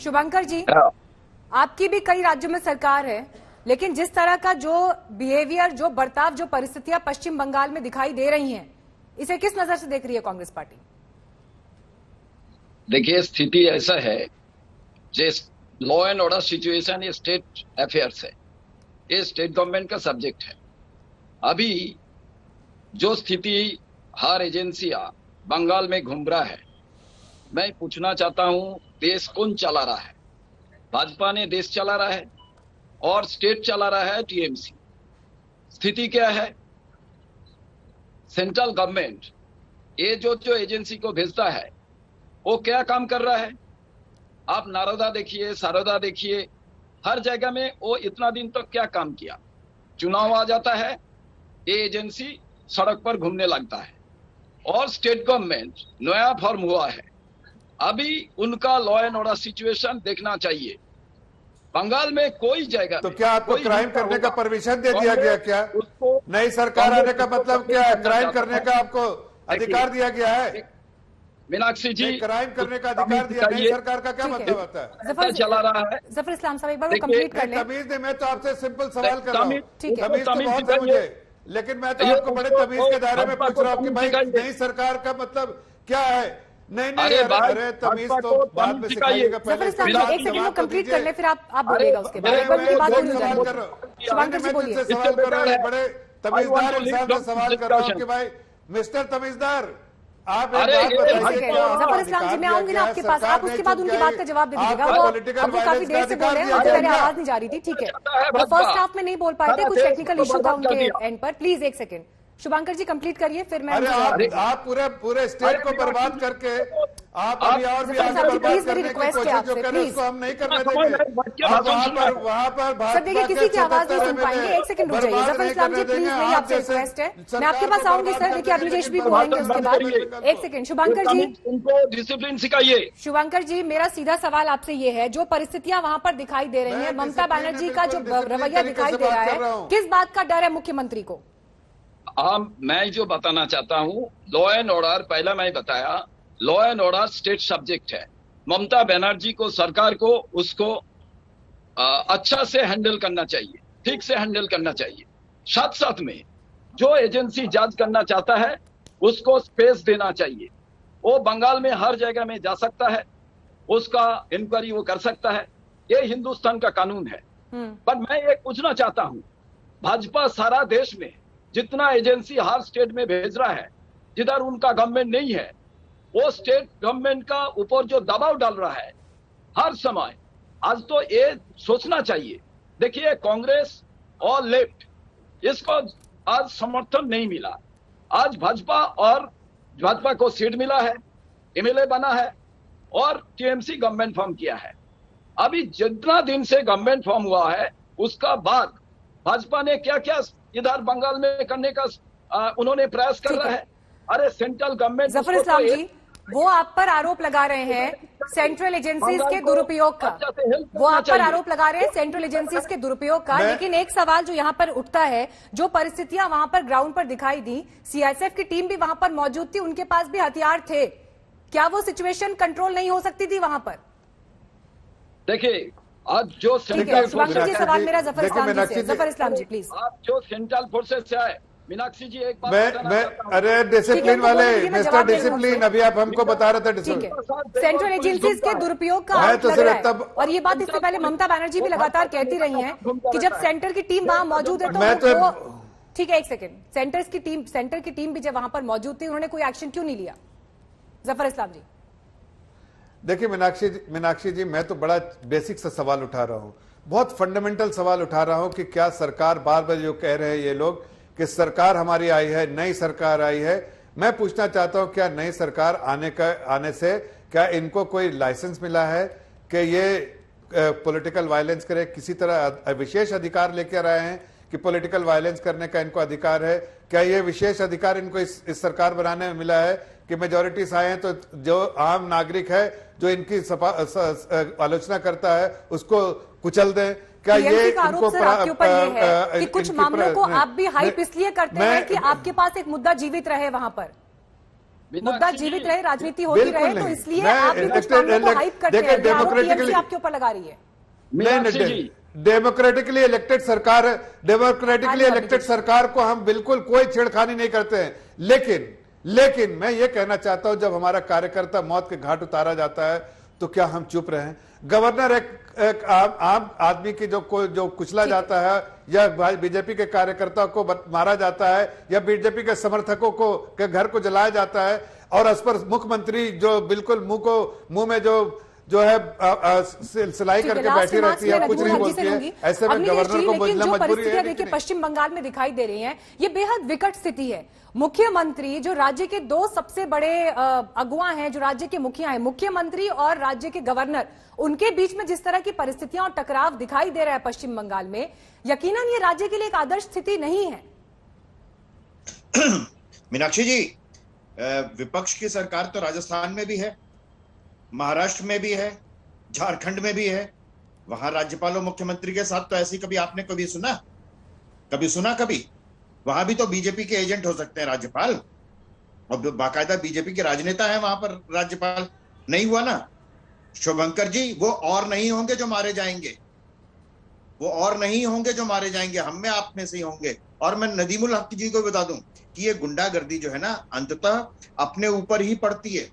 शुभंकर जी, आपकी भी कई राज्यों में सरकार है, लेकिन जिस तरह का जो बिहेवियर, जो बर्ताव, जो परिस्थितियां पश्चिम बंगाल में दिखाई दे रही हैं, इसे किस नजर से देख रही है कांग्रेस पार्टी? देखिए, स्थिति ऐसा है, जो लॉ एंड ऑर्डर सिचुएशन ये स्टेट अफेयर्स है, ये स्टेट गवर्नमेंट का सब्जेक्ट है। अभी जो स्थिति हर एजेंसियां बंगाल में घूम रहा है, मैं पूछना चाहता हूं, देश कौन चला रहा है? भाजपा ने देश चला रहा है और स्टेट चला रहा है टीएमसी। स्थिति क्या है? सेंट्रल गवर्नमेंट ये जो एजेंसी को भेजता है वो क्या काम कर रहा है? आप नारोदा देखिए, सारोदा देखिए, हर जगह में वो इतना दिन तक क्या काम किया? चुनाव आ जाता है, ये एजेंसी सड़क पर घूमने लगता है। और स्टेट गवर्नमेंट नया फॉर्म हुआ है, अभी उनका लॉ एंड ऑर्डर सिचुएशन देखना चाहिए। बंगाल में कोई जगह तो क्या आपको क्राइम करने का परमिशन दे दिया गया? क्या नई सरकार आने का मतलब क्या है? क्राइम करने का आपको अधिकार दिया गया है? मीनाक्षी जी, क्राइम करने का अधिकार दिया, नई सरकार का क्या मतलब होता है? चला रहा है जफर इस्लाम साहब, एक बार वो कंप्लीट कर लें। तमीज नहीं, मैं तो आपसे सिंपल सवाल कर रहा हूँ। ठीक है, तमीज तो बहुत है मुझे, लेकिन मैं तो आपको बड़े तमीज के दायरे में पूछ रहा हूँ कि भाई नई सरकार का मतलब क्या है? नहीं, अरे तमीज तो बाद में सिखाइएगा। जफर इस्लाम साहब, एक सेकंड वो कंप्लीट कर ले, फिर आप बोलिएगा उसके बाद। एक बार बात हो जाए। शुभंकर जी बोलिए। सवाल कर रहा है, बड़े तमीजदार इंसान से सवाल कर रहा हूँ कि भाई मिस्टर तमीजदार, आप एक बात बताइए। जफर इस्लाम जी, मैं आऊंगी ना आपके पास, आप उसके बाद उनकी बात का जवाब दे दीजिएगा। वो काफी देर से बोल रहे हैं, मेरी आवाज नहीं जा रही थी। ठीक है, वो फर्स्ट हाफ में नहीं बोल पाए थे, कुछ टेक्निकल इशू था उनके एंड पर। प्लीज एक सेकंड, शुभंकर जी कंप्लीट करिए, फिर मैं। आप पूरे स्टेट को बर्बाद करके आप अभी और भी आगे बर्बाद करने की कोशिश जो कर रहे हैं, उसको हम नहीं करने देंगे। वहाँ पर सर देखिए, किसी की आवाज नहीं सुन पाएंगे। एक सेकंड रुक जाइए जफर इस्लाम जी, प्लीज, मेरी आपसे रिक्वेस्ट है, मैं आपके पास आऊंगी सर। देखिए, अभी भी बोलेंगे उसके बाद। एक सेकंड शुभंकर जी, उनको डिसिप्लिन सिखाइए। शुभंकर जी, मेरा सीधा सवाल आपसे ये है, जो परिस्थितियां वहां पर दिखाई दे रही है, ममता बनर्जी का जो रवैया दिखाई दे रहा है, किस बात का डर है मुख्यमंत्री को? मैं जो बताना चाहता हूं, लॉ एंड ऑर्डर, पहला मैं बताया, law and order state subject है। ममता बनर्जी को, सरकार को उसको अच्छा से हैंडल करना चाहिए, ठीक से हैंडल करना चाहिए। साथ साथ में जो एजेंसी जांच करना चाहता है उसको स्पेस देना चाहिए। वो बंगाल में हर जगह में जा सकता है, उसका इंक्वायरी वो कर सकता है, ये हिंदुस्तान का कानून है। पर मैं ये पूछना चाहता हूं, भाजपा सारा देश में जितना एजेंसी हर स्टेट में भेज रहा है, जिधर उनका गवर्नमेंट नहीं है, वो स्टेट गवर्नमेंट का ऊपर जो दबाव डाल रहा है हर समय, आज तो ये सोचना चाहिए। देखिए, कांग्रेस और लेफ्ट, इसको आज समर्थन नहीं मिला। आज भाजपा को सीट मिला है, एमएलए बना है और टीएमसी गवर्नमेंट फॉर्म किया है। अभी जितना दिन से गवर्नमेंट फॉर्म हुआ है, उसका बाद भाजपा ने क्या क्या इधर बंगाल में करने का उन्होंने प्रयास कर रहा है। अरे सेंट्रल गवर्नमेंट, जफर इस्लाम जी, वो आप पर आरोप लगा रहे हैं सेंट्रल एजेंसीज के दुरुपयोग का, वो आप पर आरोप लगा रहे हैं सेंट्रल एजेंसीज के दुरुपयोग का। लेकिन एक सवाल जो यहाँ पर उठता है, जो परिस्थितियां वहां पर ग्राउंड पर दिखाई दी, सीआईएसएफ की टीम भी वहां पर मौजूद थी, उनके पास भी हथियार थे, क्या वो सिचुएशन कंट्रोल नहीं हो सकती थी वहां पर? देखिए, आज जो सेंट्रल सवाल मेरा जफर इस्लाम जी प्लीज, आप जो सेंट्रल फोर्सेस से आए, मीनाक्षी जी एक बात अरे डिसिप्लिन वाले, मिस्टर डिसिप्लिन, अभी आप हमको बता रहे थे डिसिप्लिन। सेंट्रल एजेंसीज के दुरुपयोग का आरोप लग रहा है, और ये बात इससे पहले ममता बनर्जी भी लगातार कहती रही हैं कि जब सेंटर की टीम वहां मौजूद है तो ठीक है। एक सेकंड, सेंटर की टीम भी जब वहां पर मौजूद थी, उन्होंने कोई एक्शन क्यों नहीं लिया? जफर इस्लाम जी देखिए, मीनाक्षी जी, मैं तो बड़ा बेसिक सा सवाल उठा रहा हूं, बहुत फंडामेंटल सवाल उठा रहा हूं कि क्या सरकार, बार बार जो कह रहे हैं ये लोग कि सरकार हमारी आई है, नई सरकार आई है, मैं पूछना चाहता हूं क्या नई सरकार आने से क्या इनको कोई लाइसेंस मिला है कि ये पॉलिटिकल वायलेंस करे? किसी तरह विशेष अधिकार लेकर आए हैं कि पॉलिटिकल वायलेंस करने का इनको अधिकार है? क्या ये विशेष अधिकार इनको इस सरकार बनाने में मिला है कि मेजोरिटी से आए हैं तो जो आम नागरिक है, जो इनकी आलोचना करता है, उसको कुचल दें? क्या ये इनको आपके ऊपर ये है कि कुछ मामलों को आप भी हाइप इसलिए करते हैं कि आपके पास एक मुद्दा जीवित रहे वहां पर? मुद्दा जीवित रहे, राजनीति होती बिल्कुल रहे, तो नहीं। इसलिए मैं आप भी कुछ मामलों को हाइप करते देखिए, हैं। ये आरोप डेमोक्रेटिकली TMC आपके ऊपर लगा रही है। नहीं, डेमोक्रेटिकली इलेक्टेड सरकार, डेमोक्रेटिकली इलेक्टेड सरकार को हम बिल्कुल कोई छेड़खानी नहीं करते हैं। लेकिन मैं ये कहना चाहता हूं, जब हमारा कार्यकर्ता मौत के घाट उतारा जाता है तो क्या हम चुप रहें? गवर्नर एक आम आदमी की जो कुचला जाता है, या बीजेपी के कार्यकर्ता को मारा जाता है, या बीजेपी के समर्थकों के घर को जलाया जाता है, और इस पर मुख्यमंत्री जो बिल्कुल मुंह में जो है सिलाई करके बैठी रहती है, कुछ नहीं बोलती है, ऐसे में गवर्नर को बोलना मजबूरी है। देखिए, पश्चिम बंगाल में दिखाई दे रही हैं, ये बेहद विकट स्थिति है। मुख्यमंत्री, जो राज्य के दो सबसे बड़े अगुवा हैं, जो राज्य के मुखिया हैं, मुख्यमंत्री और राज्य के गवर्नर, उनके बीच में जिस तरह की परिस्थितियां और टकराव दिखाई दे रहा है पश्चिम बंगाल में, यकीनन ये राज्य के लिए एक आदर्श स्थिति नहीं है। मीनाक्षी जी, विपक्ष की सरकार तो राजस्थान में भी है, महाराष्ट्र में भी है, झारखंड में भी है। वहां राज्यपाल और मुख्यमंत्री के साथ तो ऐसी कभी आपने कभी सुना? वहां भी तो बीजेपी के एजेंट हो सकते हैं राज्यपाल, और बाकायदा बीजेपी के राजनेता है वहां पर राज्यपाल। नहीं हुआ ना शुभंकर जी? वो और नहीं होंगे जो मारे जाएंगे, हम में आप में से ही होंगे। और मैं नदीमुल हक जी को बता दूं कि ये गुंडागर्दी जो है ना, अंततः अपने ऊपर ही पड़ती है।